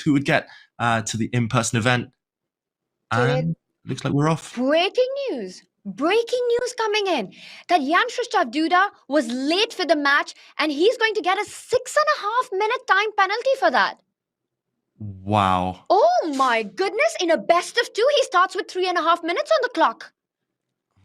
who would get to the in-person event. And looks like we're off. Breaking news. Breaking news coming in that Krzysztof Duda was late for the match and he's going to get a 6.5 minute time penalty for that. Wow. Oh my goodness. In a best of 2, he starts with 3.5 minutes on the clock.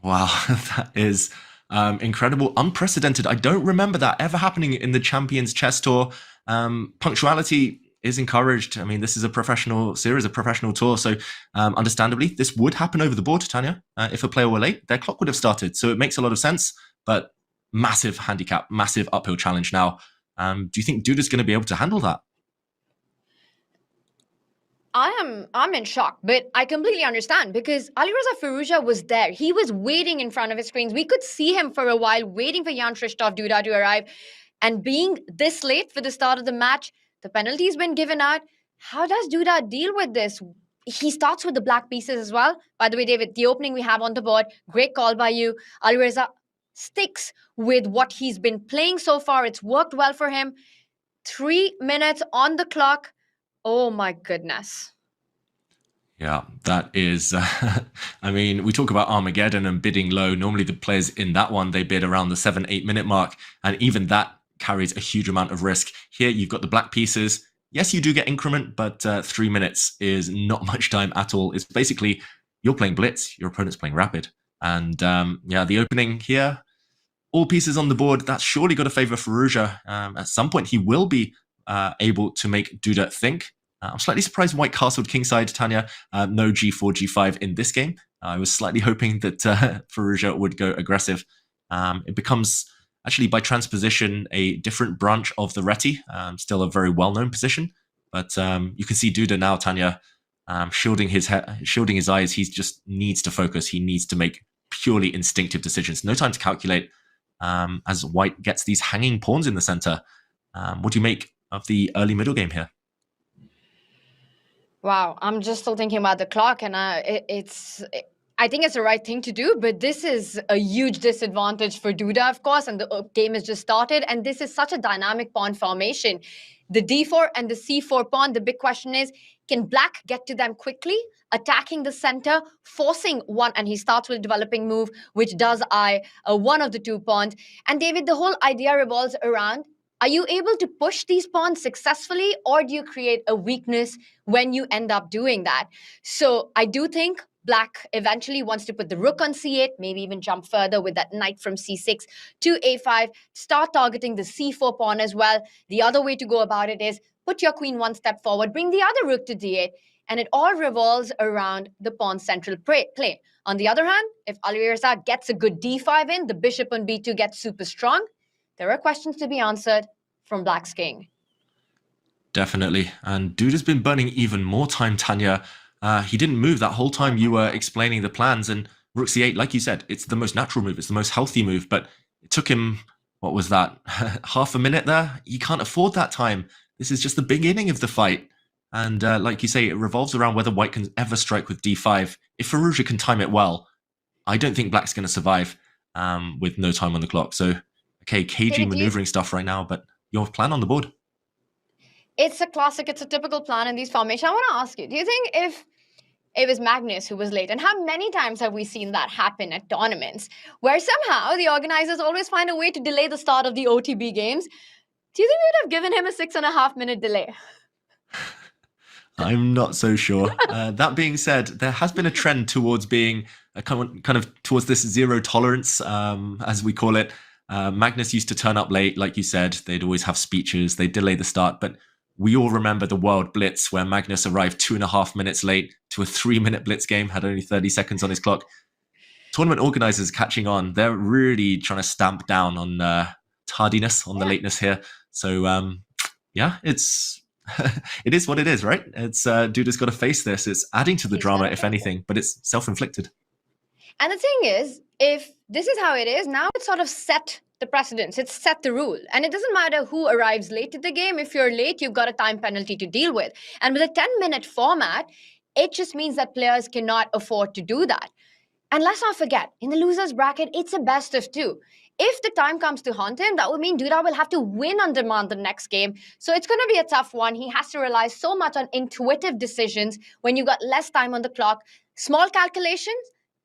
Wow, that is incredible. Unprecedented. I don't remember that ever happening in the Champions Chess Tour. Punctuality is encouraged. I mean, this is a professional series, a professional tour. So understandably, this would happen over the board, Tanya. If a player were late, their clock would have started. So it makes a lot of sense, but massive handicap, massive uphill challenge now. Do you think Duda's going to be able to handle that? I'm in shock, but I completely understand because Alireza Firouzja was there. He was waiting in front of his screens. We could see him for a while, waiting for Krzysztof Duda to arrive. And being this late for the start of the match, the penalty's been given out. How does Duda deal with this? He starts with the black pieces as well. By the way, David, the opening we have on the board, great call by you. Alireza sticks with what he's been playing so far. It's worked well for him. 3 minutes on the clock. Oh my goodness. Yeah, that is, I mean, we talk about Armageddon and bidding low. Normally the players in that one, they bid around the 7-8 minute mark. And even that carries a huge amount of risk. Here, you've got the black pieces. Yes, you do get increment, but 3 minutes is not much time at all. It's basically, you're playing blitz, your opponent's playing rapid. And yeah, the opening here, all pieces on the board, that's surely got to favor Firouzja. At some point, he will be able to make Duda think. I'm slightly surprised White castled kingside, Tanya. No g4, g5 in this game. I was slightly hoping that Firouzja would go aggressive. It becomes, actually by transposition, a different branch of the reti. Still a very well-known position. But you can see Duda now, Tanya, shielding his eyes. He just needs to focus. He needs to make purely instinctive decisions. No time to calculate as White gets these hanging pawns in the center. What do you make of the early middle game here? Wow, I'm just still thinking about the clock, and I think it's the right thing to do, but this is a huge disadvantage for Duda, of course, and the game has just started, and this is such a dynamic pawn formation. The d4 and the c4 pawn, the big question is, can Black get to them quickly, attacking the center, forcing one, and he starts with a developing move, which does eye one of the 2 pawns. And David, the whole idea revolves around, are you able to push these pawns successfully, or do you create a weakness when you end up doing that? So I do think Black eventually wants to put the rook on c8, maybe even jump further with that knight from c6 to a5, start targeting the c4 pawn as well. The other way to go about it is put your queen 1 step forward, bring the other rook to d8, and it all revolves around the pawn central play. On the other hand, if Alireza gets a good d5 in, the bishop on b2 gets super strong. There are questions to be answered from Black's king. Definitely. And Duda's been burning even more time, Tanya. He didn't move that whole time you were explaining the plans. And rook c8, like you said, it's the most natural move. It's the most healthy move. But it took him, what was that, half a minute there? He can't afford that time. This is just the beginning of the fight. And like you say, it revolves around whether White can ever strike with d5. If Firouzja can time it well, I don't think Black's going to survive with no time on the clock. So, okay, cagey maneuvering stuff right now, but your plan on the board? It's a classic. It's a typical plan in these formations. I want to ask you, do you think if it was Magnus who was late, and how many times have we seen that happen at tournaments, where somehow the organizers always find a way to delay the start of the OTB games? Do you think we would have given him a 6.5 minute delay? I'm not so sure. That being said, there has been a trend towards being kind of towards this zero tolerance, as we call it. Magnus used to turn up late, like you said. They'd always have speeches. They'd delay the start. But we all remember the World Blitz, where Magnus arrived 2.5 minutes late to a 3-minute Blitz game, had only 30 seconds on his clock. Tournament organizers catching on. They're really trying to stamp down on tardiness, on the lateness here. So, yeah, it is what it is, right? It's Duda's got to face this. It's adding to the drama, if anything, but it's self-inflicted. And the thing is, if this is how it is, now it's sort of set the precedence. It's set the rule. And it doesn't matter who arrives late to the game. If you're late, you've got a time penalty to deal with. And with a 10-minute format, it just means that players cannot afford to do that. And let's not forget, in the losers bracket, it's a best of 2. If the time comes to haunt him, that would mean Duda will have to win on demand the next game. So it's going to be a tough one. He has to rely so much on intuitive decisions when you got less time on the clock. Small calculations,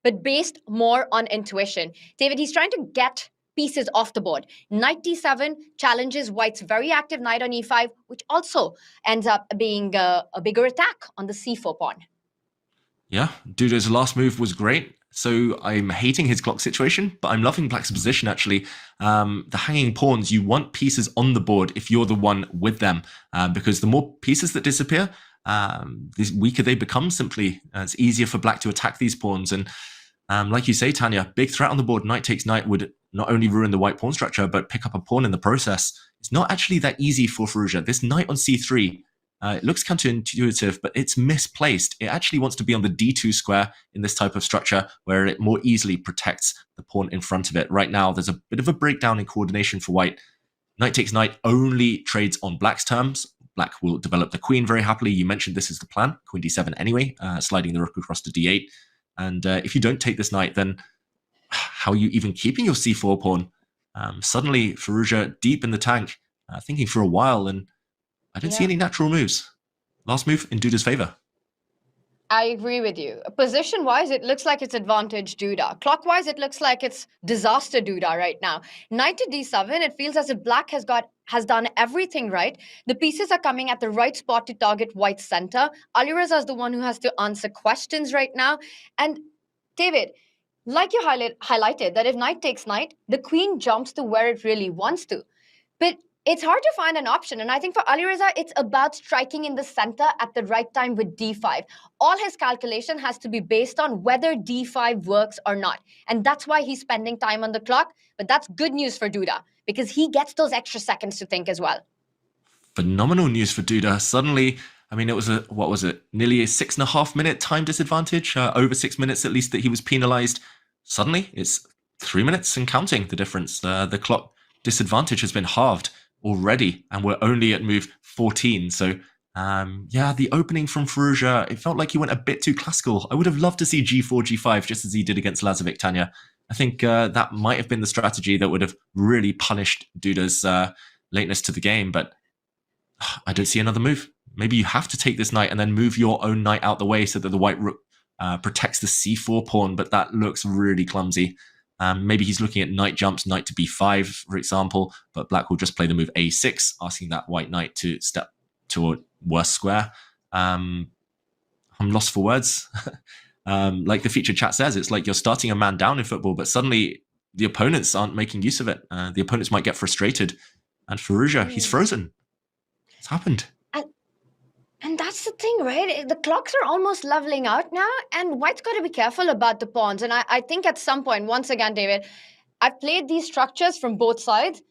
but based more on intuition. David, he's trying to get pieces off the board. Knight d7 challenges White's very active knight on e5, which also ends up being a bigger attack on the c4 pawn. Yeah, Duda's last move was great. So I'm hating his clock situation, but I'm loving Black's position, actually. The hanging pawns, you want pieces on the board if you're the one with them, because the more pieces that disappear, the weaker they become, simply. It's easier for Black to attack these pawns. And like you say, Tanya, big threat on the board. Knight takes knight would not only ruin the white pawn structure, but pick up a pawn in the process. It's not actually that easy for Firouzja. This knight on c3, it looks counterintuitive, but it's misplaced. It actually wants to be on the d2 square in this type of structure where it more easily protects the pawn in front of it. Right now, there's a bit of a breakdown in coordination for White. Knight takes knight only trades on Black's terms. Black will develop the queen very happily. You mentioned this is the plan, queen d7 anyway, sliding the rook across to d8. And if you don't take this knight, then how are you even keeping your c4 pawn? Suddenly, Firouzja deep in the tank, thinking for a while, and I don't see any natural moves. Last move in Duda's favor. I agree with you. Position-wise, it looks like it's advantage Duda. Clockwise, it looks like it's disaster Duda right now. Knight to d7, it feels as if Black has done everything right. The pieces are coming at the right spot to target White's center. Alireza is the one who has to answer questions right now. And David, like you highlighted, that if knight takes knight, the queen jumps to where it really wants to. But it's hard to find an option. And I think for Alireza, it's about striking in the center at the right time with d5. All his calculation has to be based on whether d5 works or not. And that's why he's spending time on the clock. But that's good news for Duda, because he gets those extra seconds to think as well. Phenomenal news for Duda. Suddenly, I mean, it was nearly a 6.5 minute time disadvantage, over 6 minutes at least that he was penalized. Suddenly, it's 3 minutes and counting the difference. The clock disadvantage has been halved already, and we're only at move 14. So, yeah, the opening from Firouzja, it felt like he went a bit too classical. I would have loved to see g4, g5, just as he did against Lazovic, Tanya. I think that might have been the strategy that would have really punished Duda's lateness to the game, but I don't see another move. Maybe you have to take this knight and then move your own knight out the way so that the white rook protects the c4 pawn, but that looks really clumsy. Maybe he's looking at knight jumps, knight to b5, for example, but Black will just play the move a6, asking that white knight to step to a worse square. I'm lost for words. Like the featured chat says, it's like you're starting a man down in football, but suddenly the opponents aren't making use of it. The opponents might get frustrated. And Firouzja, he's frozen. It's happened. And that's the thing, right? The clocks are almost leveling out now, and White's got to be careful about the pawns. And I think at some point, once again, David, I've played these structures from both sides.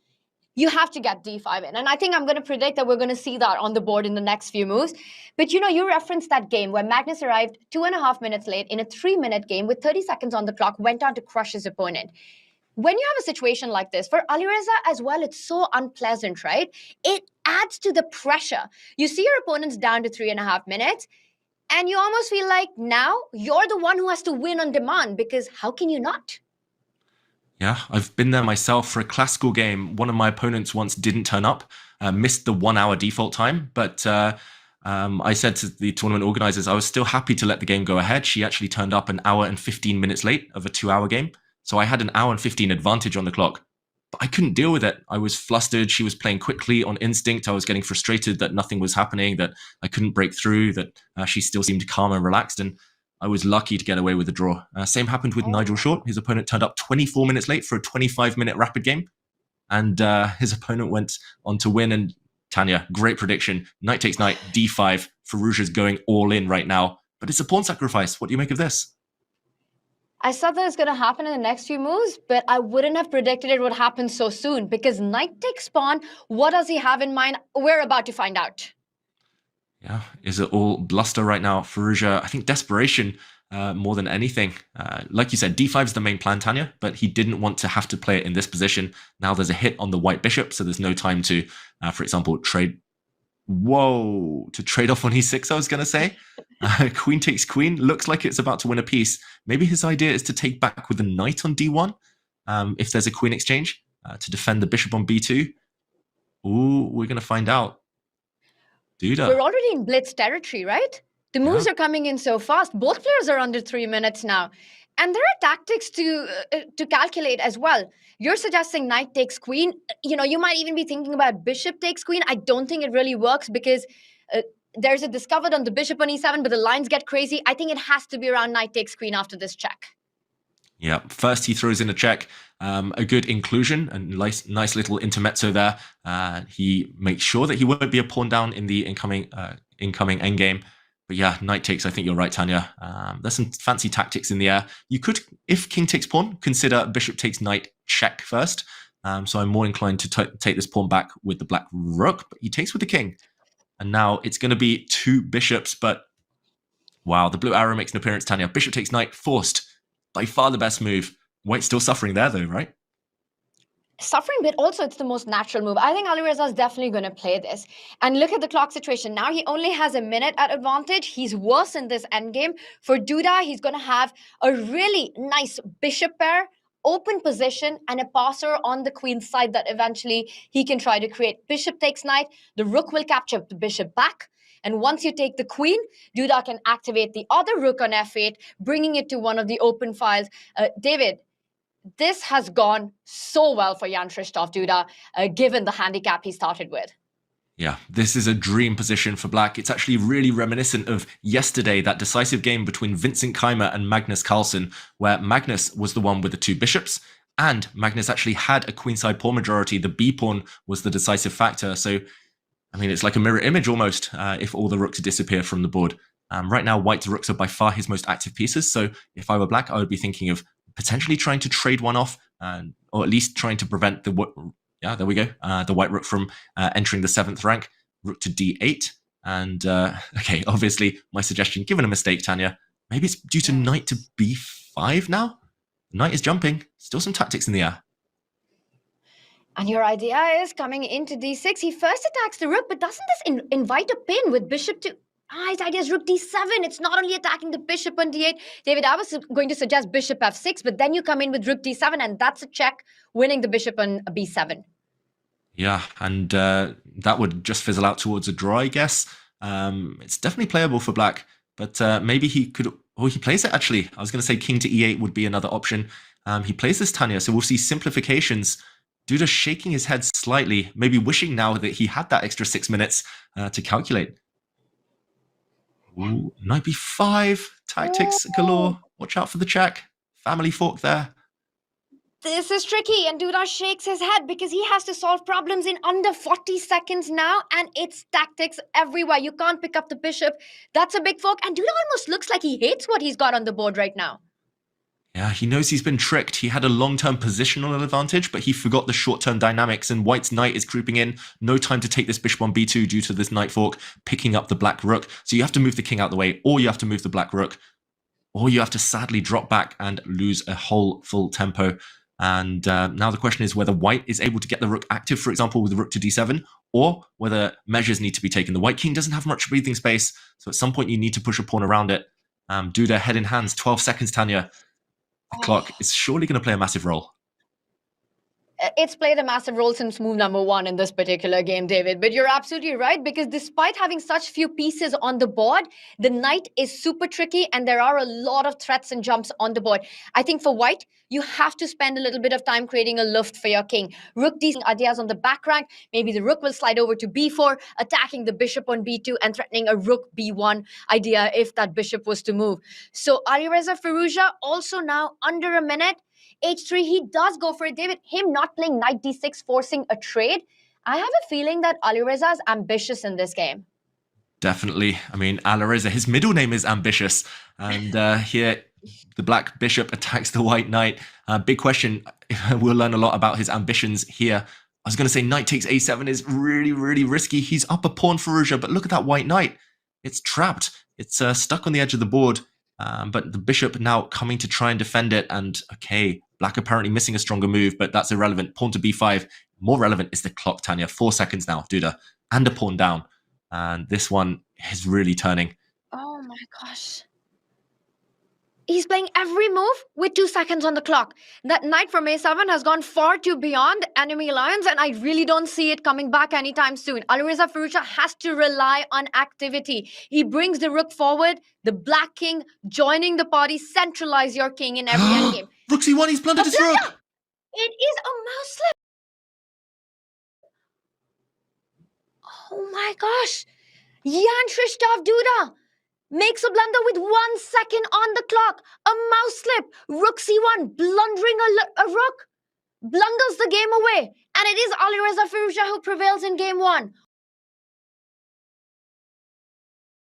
You have to get d5 in. And I think I'm going to predict that we're going to see that on the board in the next few moves. But, you referenced that game where Magnus arrived 2.5 minutes late in a 3-minute game with 30 seconds on the clock, went on to crush his opponent. When you have a situation like this, for Alireza as well, it's so unpleasant, right? It adds to the pressure. You see your opponents down to 3.5 minutes, and you almost feel like now you're the one who has to win on demand, because how can you not? Yeah, I've been there myself for a classical game. One of my opponents once didn't turn up, missed the 1 hour default time, but I said to the tournament organizers, I was still happy to let the game go ahead. She actually turned up an hour and 15 minutes late of a 2-hour game. So I had an hour and 15 advantage on the clock, but I couldn't deal with it. I was flustered. She was playing quickly on instinct. I was getting frustrated that nothing was happening, that I couldn't break through, that she still seemed calm and relaxed. And I was lucky to get away with the draw. Same happened with Nigel Short. His opponent turned up 24 minutes late for a 25-minute rapid game. And his opponent went on to win. And Tanya, great prediction. Knight takes knight, d5. Firouzja's going all in right now. But it's a pawn sacrifice. What do you make of this? I said that it's going to happen in the next few moves, but I wouldn't have predicted it would happen so soon, because knight takes pawn. What does he have in mind? We're about to find out. Yeah, is it all bluster right now? Firouzja, I think desperation more than anything. Like you said, d5 is the main plan, Tanya, but he didn't want to have to play it in this position. Now there's a hit on the white bishop, so there's no time to, for example, trade. Whoa, to trade off on e6, I was going to say. Queen takes queen. Looks like it's about to win a piece. Maybe his idea is to take back with a knight on d1. if there's a queen exchange to defend the bishop on b2. Ooh, we're going to find out. Duda. We're already in blitz territory, right? The moves are coming in so fast. Both players are under 3 minutes now. And there are tactics to calculate as well. You're suggesting knight takes queen. You might even be thinking about bishop takes queen. I don't think it really works because there's a discovered on the bishop on e7, but the lines get crazy. I think it has to be around knight takes queen after this check. Yeah, first he throws in a check, a good inclusion, a nice little intermezzo there. He makes sure that he won't be a pawn down in the incoming endgame. But yeah, knight takes, I think you're right, Tanya. There's some fancy tactics in the air. You could, if king takes pawn, consider bishop takes knight check first. So I'm more inclined to take this pawn back with the black rook, but he takes with the king. And now it's going to be 2 bishops, but wow, the blue arrow makes an appearance, Tanya. Bishop takes knight, forced. By far the best move. White's still suffering there, though, right? Suffering, but also it's the most natural move. I think Alireza is definitely going to play this. And look at the clock situation. Now he only has a minute at advantage. He's worse in this endgame. For Duda, he's going to have a really nice bishop pair, open position, and a passer on the queen's side that eventually he can try to create. Bishop takes knight. The rook will capture the bishop back. And once you take the queen, Duda can activate the other rook on f8, bringing it to one of the open files. David, this has gone so well for Jan Krzysztof Duda, given the handicap he started with. Yeah, this is a dream position for black. It's actually really reminiscent of yesterday, that decisive game between Vincent Keimer and Magnus Carlsen, where Magnus was the one with the 2 bishops, and Magnus actually had a queenside pawn majority. The b pawn was the decisive factor. So I mean, it's like a mirror image almost if all the rooks disappear from the board. Right now, white's rooks are by far his most active pieces. So if I were black, I would be thinking of potentially trying to trade one off, or at least trying to prevent the white rook from entering the 7th rank. Rook to d8. And okay, obviously, my suggestion, given a mistake, Tanya, maybe it's due to knight to b5 now? Knight is jumping. Still some tactics in the air. And your idea is coming into d6. He first attacks the rook, but doesn't this invite a pin with bishop to... his idea is rook d7. It's not only attacking the bishop on d8. David, I was going to suggest bishop f6, but then you come in with rook d7, and that's a check, winning the bishop on b7. Yeah, and that would just fizzle out towards a draw, I guess. It's definitely playable for black, but maybe he could... Oh, he plays it, actually. I was going to say king to e8 would be another option. He plays this, Tanya, so we'll see simplifications. Duda shaking his head slightly, maybe wishing now that he had that extra 6 minutes to calculate. Ooh, knight b5, tactics galore. Watch out for the check. Family fork there. This is tricky, and Duda shakes his head because he has to solve problems in under 40 seconds now, and it's tactics everywhere. You can't pick up the bishop. That's a big fork, and Duda almost looks like he hates what he's got on the board right now. Yeah, he knows he's been tricked. He had a long-term positional advantage, but he forgot the short-term dynamics, and white's knight is creeping in. No time to take this bishop on b2 due to this knight fork, picking up the black rook. So you have to move the king out the way, or you have to move the black rook, or you have to sadly drop back and lose a whole full tempo. And now the question is whether white is able to get the rook active, for example, with the rook to d7, or whether measures need to be taken. The white king doesn't have much breathing space, so at some point you need to push a pawn around it. Duda head in hands, 12 seconds, Tanya. The clock is surely going to play a massive role. It's played a massive role since move number 1 in this particular game, David. But you're absolutely right, because despite having such few pieces on the board, the knight is super tricky, and there are a lot of threats and jumps on the board. I think for white, you have to spend a little bit of time creating a luft for your king. Rook d ideas on the back rank. Maybe the rook will slide over to b4, attacking the bishop on b2 and threatening a rook b1 idea if that bishop was to move. So Alireza Firouzja also now under a minute. h3, he does go for it, David. Him not playing knight d6, forcing a trade. I have a feeling that Alireza is ambitious in this game. Definitely. I mean, Alireza, his middle name is ambitious. And here, the black bishop attacks the white knight. Big question. We'll learn a lot about his ambitions here. I was going to say knight takes a7 is really, really risky. He's up a pawn, Firouzja, but look at that white knight. It's trapped. It's stuck on the edge of the board. But the bishop now coming to try and defend it. And okay, black apparently missing a stronger move, but that's irrelevant. Pawn to b5. More relevant is the clock, Tanya. 4 seconds now, Duda. And a pawn down. And this one is really turning. Oh my gosh. He's playing every move with 2 seconds on the clock. That knight from a7 has gone far too beyond enemy lines, and I really don't see it coming back anytime soon. Alireza Firouzja has to rely on activity. He brings the rook forward, the black king joining the party, centralize your king in every endgame. Rook c1, he's blundered his rook. It is a mouse slip. Oh my gosh. Krzysztof Duda makes a blunder with 1 second on the clock. A mouse slip. Rook c1, blundering a rook. Blunders the game away. And it is Alireza Firouzja who prevails in game 1.